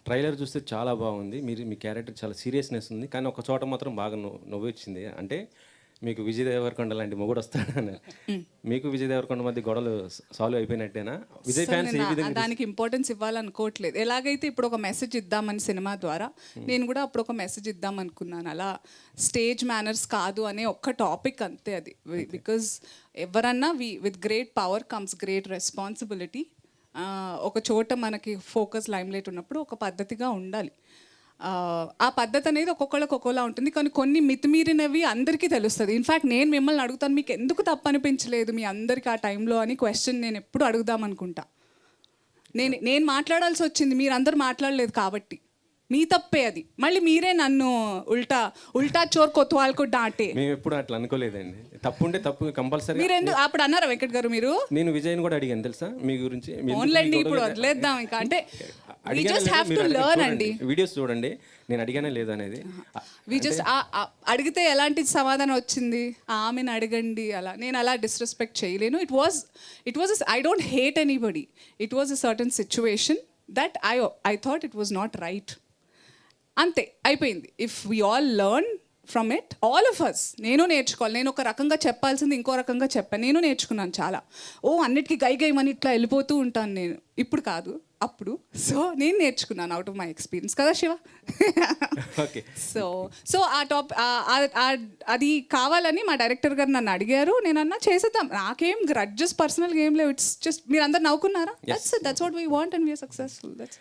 Trailer చూస్తే చాలా బాగుంది. మీ క్యారెక్టర్ చాలా సీరియస్‌నెస్ ఉంది. కానీ ఒక చోట మాత్రం బాగా నవ్వొచ్చింది. అంటే మీకు విజయ్ దేవరకొండ లాంటి మొగుడు వస్తాడని. మీకు విజయ్ దేవరకొండ మధ్య గొడవలు సాల్వ్ అయిపోయినట్టేనా? విజయ్ ఫ్యాన్స్ ఏ విధంగా దానికి ఇంపార్టెన్స్ ఇవ్వాలనుకోవట్లేదు. ఎలాగైతే ఇప్పుడు ఒక మెసేజ్ ఇద్దామని సినిమా ద్వారా నేను కూడా అప్పుడు ఒక మెసేజ్ ఇద్దాం అనుకున్నాను. అలా స్టేజ్ మేనర్స్ కాదు అనే ఒక్క టాపిక్ అంతే అది. బికాజ్ ఎవరన్నా with great power comes great responsibility. ఒక చోట మనకి ఫోకస్ లైమ్లైట్ ఉన్నప్పుడు ఒక పద్ధతిగా ఉండాలి. ఆ పద్ధతి అనేది ఒక్కొక్కళ్ళకి ఒక్కోలా ఉంటుంది. కానీ కొన్ని మితిమీరినవి అందరికీ తెలుస్తుంది. ఇన్ఫ్యాక్ట్ నేను మిమ్మల్ని అడుగుతాను, మీకు ఎందుకు తప్పు అనిపించలేదు మీ అందరికీ ఆ టైంలో అని క్వశ్చన్ నేను ఎప్పుడు అడుగుదాం అనుకుంటా. నేను మాట్లాడాల్సి వచ్చింది, మీరందరూ మాట్లాడలేదు కాబట్టి మీ తప్పే అది. మళ్ళీ మీరే నన్ను ఉల్టా చోర్ కొత్వాల్కు డాంటే. మేము ఎప్పుడు అట్లా అనుకోలేదండి. తప్పుంటే తప్పు కంపల్సరీ. మీరు ఎందుకు అప్పుడు అన్నారా వెంకట్ గారు? మీరు నేను విజయ్ని కూడా అడిగాను తెలుసా మీ గురించి. ఓన్లండి ఇప్పుడు వదిలేద్దాం ఇంకా. అంటే we just have to learn అండి. వీడియోస్ చూడండి, నేను అడిగానే లేదు అనేది. అడిగితే ఎలాంటి సమాధానం వచ్చింది? ఆమెను అడగండి అలా. నేను అలా డిస్రెస్పెక్ట్ చేయలేను. It was I don't hate anybody. It was a certain situation that I thought it was not right. అంతే, అయిపోయింది. If we all learn from it, all of us. నేను నేర్చుకోవాలి. నేను ఒక రకంగా చెప్పాల్సింది ఇంకో రకంగా చెప్పాను. నేను నేర్చుకున్నాను చాలా. అన్నిటికీ గైమని ఇట్లా వెళ్ళిపోతూ ఉంటాను నేను. ఇప్పుడు కాదు, అప్పుడు. సో నేను నేర్చుకున్నాను అవుట్ ఆఫ్ మై ఎక్స్పీరియన్స్ కదా శివ. ఓకే. సో అది కావాలని మా డైరెక్టర్ గారు నన్ను అడిగారు. నేను అన్నా చేసేద్దాం, నాకేం గ్రడ్జెస్ పర్సనల్గా ఏం లేవు. ఇట్స్ జస్ట్ మీరందరూ నవ్వుకున్నారా? That's what we want and we're successful. That's